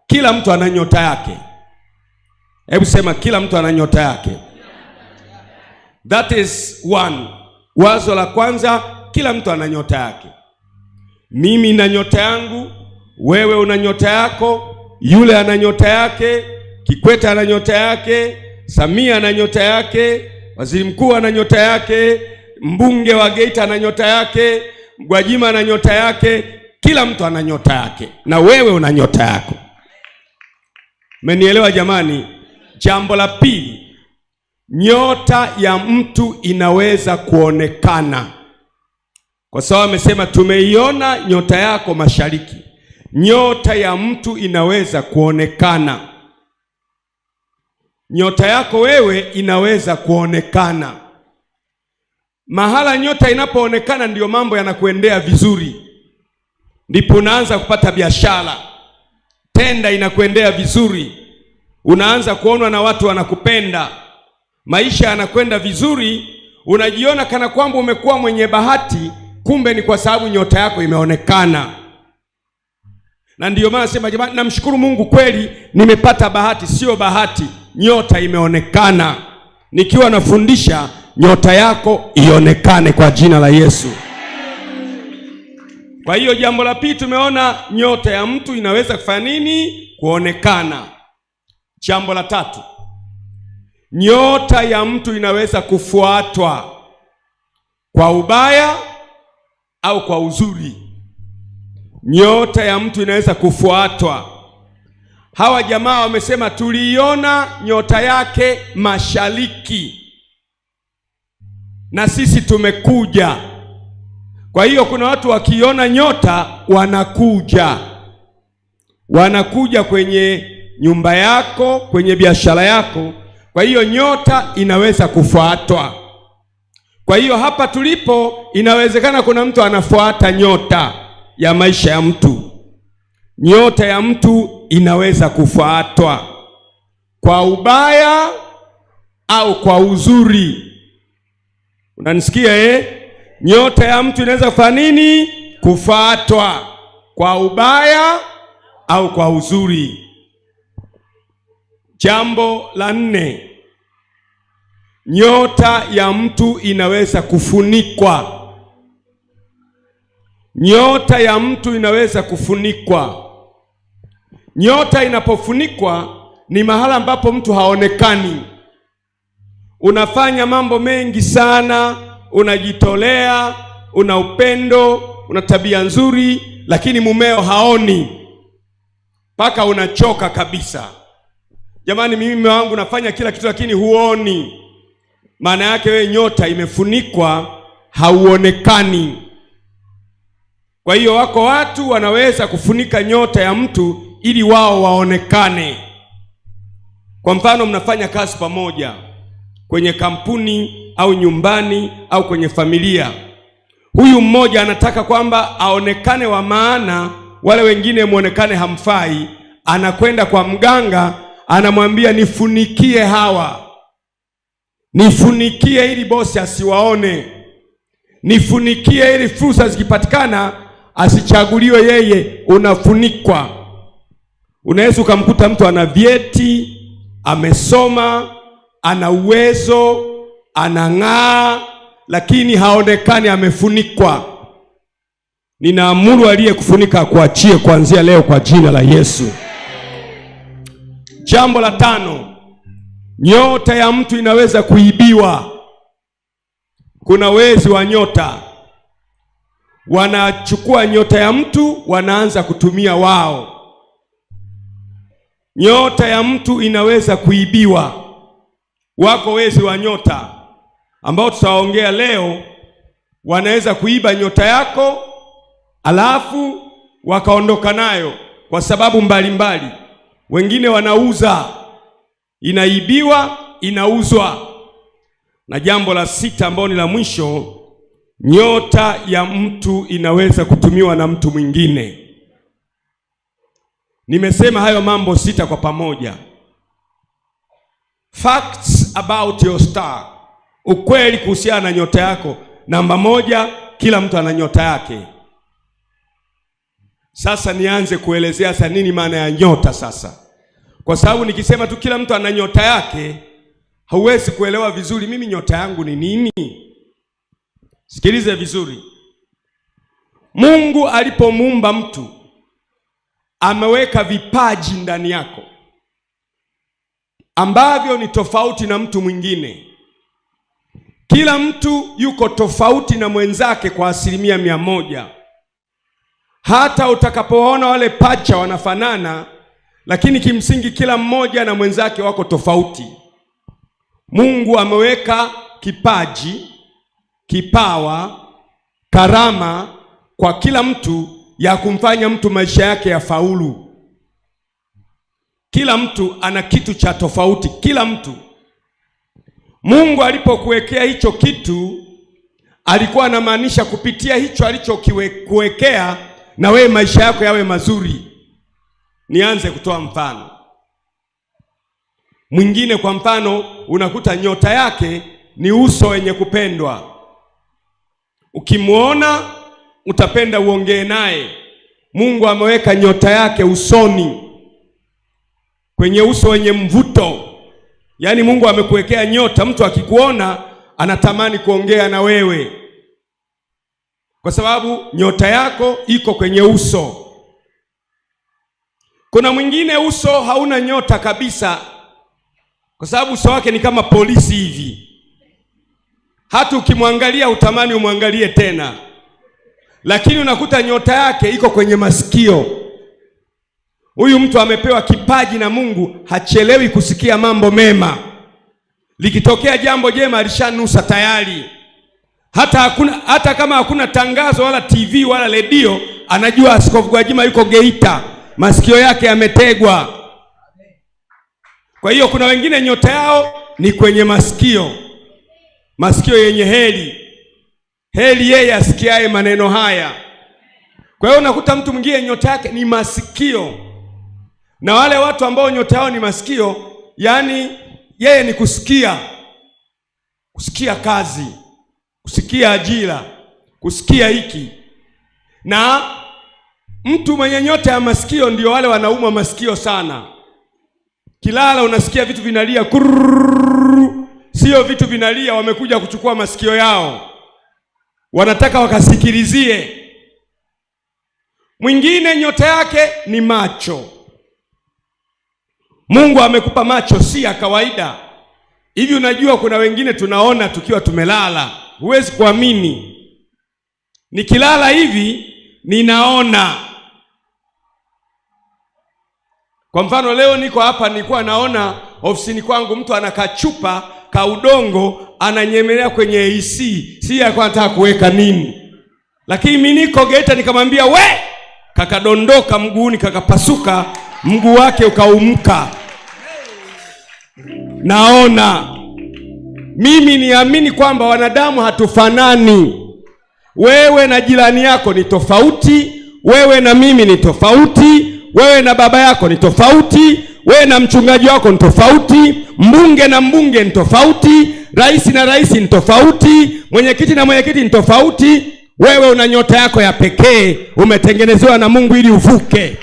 Kila mtu ana nyota yake. Hebu sema kila mtu ana nyota yake. That is one. Wazo la kwanza, kila mtu ana nyota yake. Mimi na nyota yangu, wewe una nyota yako, yule ana nyota yake, Kikwete ana nyota yake, Samia ana nyota yake, waziri mkuu ana nyota yake, mbunge wa Geita ana nyota yake, Gwajima ana nyota yake. Kila mtu ana nyota yake, na wewe una nyota yako. Mmenielewa jamani? Jambo la pili, nyota ya mtu inaweza kuonekana. Kwa sababu amesema tumeiona nyota yako mashariki. Nyota ya mtu inaweza kuonekana. Nyota yako wewe inaweza kuonekana. Mahala nyota inapoonekana ndiyo mambo yanakuendea vizuri. Ndipo unaanza kupata biashara. Tenda inakuendea vizuri. Unaanza kuonwa na watu wanakupenda. Maisha yanakwenda vizuri. Unajiona kana kwamba umekuwa mwenye bahati, kumbe ni kwa sababu nyota yako imeonekana. Na ndiyo maana nasema jamani, namshukuru Mungu kweli nimepata bahati. Sio bahati, nyota imeonekana. Nikiwa nafundisha, nyota yako ionekane kwa jina la Yesu. Kwa hiyo jambo la pili tumeona nyota ya mtu inaweza kufanya nini? Kuonekana. Jambo la tatu, nyota ya mtu inaweza kufuatwa kwa ubaya au kwa uzuri. Nyota ya mtu inaweza kufuatwa. Hawa jamaa wamesema tuliiona nyota yake mashariki, na sisi tumekuja. Kwa hiyo kuna watu wakiona nyota wanakuja kwenye nyumba yako, kwenye biashara yako. Kwa hiyo nyota inaweza kufuatwa. Kwa hiyo hapa tulipo inawezekana kuna mtu anafuata nyota ya maisha ya mtu. Nyota ya mtu inaweza kufuatwa kwa ubaya au kwa uzuri. Unanisikia Nyota ya mtu inaweza kufanya nini? Kufuatwa kwa ubaya au kwa uzuri. Jambo la nne, nyota ya mtu inaweza kufunikwa. Nyota ya mtu inaweza kufunikwa. Nyota inapofunikwa ni mahala ambapo mtu haonekani. Unafanya mambo mengi sana, unajitolea, una upendo, una tabia nzuri, lakini mumeo haoni. Paka unachoka kabisa. Jamani, mimi mume wangu nafanya kila kitu lakini huoni. Maana yake wewe nyota imefunikwa, hauonekani. Kwa hiyo wako watu wanaweza kufunika nyota ya mtu ili wao waonekane. Kwa mfano, mnafanya kazi pamoja kwenye kampuni au nyumbani au kwenye familia. Huyu mmoja anataka kwamba aonekane wa maana, wale wengine muonekane hamfai. Anakwenda kwa mganga, anamwambia nifunikie hawa, nifunikie ili bosi asiwaone, nifunikie ili fursa zikipatikana asichaguliwe yeye. Unafunikwa. Unaweza ukamkuta mtu ana vyeti, amesoma, ana uwezo, anang'aa, lakini haonekani, amefunikwa. Ninaamuru aliyekufunika kuachie kuanzia leo kwa jina la Yesu. Jambo la tano, nyota ya mtu inaweza kuibiwa. Kuna wezi wa nyota. Wanachukua nyota ya mtu, wanaanza kutumia wao. Nyota ya mtu inaweza kuibiwa. Wako wezi wa nyota ambao tutaongea leo, wanaweza kuiba nyota yako alafu wakaondoka nayo kwa sababu mbalimbali. Wengine wanauza, inaibiwa, inauzwa. Na jambo la sita ambalo ni la mwisho, nyota ya mtu inaweza kutumiwa na mtu mwingine. Nimesema hayo mambo sita kwa pamoja. Facts about your star. Ukweli kuhusiana na nyota yako. Namba moja, kila mtu ana nyota yake. Sasa nianze kuelezea sasa nini maana ya nyota sasa. Kwa sababu nikisema tu kila mtu ana nyota yake, hauwezi kuelewa vizuri mimi nyota yangu ni nini. Sikilize vizuri. Mungu alipomuumba mtu, ameweka vipaji ndani yako ambavyo ni tofauti na mtu mwingine. Kila mtu yuko tofauti na mwenzake kwa 100%. Hata utakapoona wale pacha wanafanana, lakini kimsingi kila mmoja na mwenzake wako tofauti. Mungu ameweka kipaji, kipawa, karama kwa kila mtu ya kumfanya mtu maisha yake ya faulu. Kila mtu ana kitu cha tofauti, kila mtu. Mungu alipokuwekea hicho kitu, alikuwa anamaanisha kupitia hicho alichokuwekea na wewe maisha yako yawe mazuri. Nianze kutoa mfano. Mwingine kwa mfano unakuta nyota yake ni uso wenye kupendwa. Ukimwona utapenda uongee naye. Mungu ameweka nyota yake usoni, kwenye uso wenye mvuto. Yaani Mungu amekuwekea nyota, mtu akikuona anatamani kuongea na wewe, kwa sababu nyota yako iko kwenye uso. Kuna mwingine uso hauna nyota kabisa, kwa sababu uso wake ni kama polisi hivi. Hata ukimwangalia utamani umwangalie tena. Lakini unakuta nyota yake iko kwenye masikio. Huyu mtu amepewa kipaji na Mungu, hachelewi kusikia mambo mema. Likitokea jambo jema alishanusa tayari. Hata kama hakuna tangazo wala TV wala redio, anajua Askofu Gwajima yuko Geita, masikio yake yametegwa. Kwa hiyo kuna wengine nyota yao ni kwenye masikio. Masikio yenye heri. Heri yeye asikiaye maneno haya. Kwa hiyo unakuta mtu mwingine nyota yake ni masikio. Na wale watu ambao nyota yao ni masikio, yani yeye ni kusikia. Kusikia kazi, kusikia ajira, kusikia hiki. Na mtu mwenye nyota ya masikio ndio wale wanaumwa masikio sana. Kilala unasikia vitu vinalia, sio vitu vinalia, wamekuja kuchukua masikio yao. Wanataka wakasikilizie. Mwingine nyota yake ni macho. Mungu amekupa macho si ya kawaida. Hivi unajua kuna wengine tunaona tukiwa tumelala. Huwezi kuamini. Nikilala hivi ninaona. Kwa mfano leo niko hapa, nilikuwa naona ofisini kwangu mtu anakachupa ka udongo ananyemelea kwenye AC. Si alikuwa anataka kuweka nini. Lakini mimi niko Geita nikamwambia we, kakadondoka mguuni, kakapasuka, mguu wake ukaumka. Naona. Mimi niamini kwamba wanadamu hatufanani. Wewe na jirani yako ni tofauti, wewe na mimi ni tofauti, wewe na baba yako ni tofauti, wewe na mchungaji wako ni tofauti, mbunge na mbunge ni tofauti, rais na rais ni tofauti, mwenyekiti na mwenyekiti ni tofauti. Wewe una nyota yako ya pekee, umetengenezewa na Mungu ili uvuke.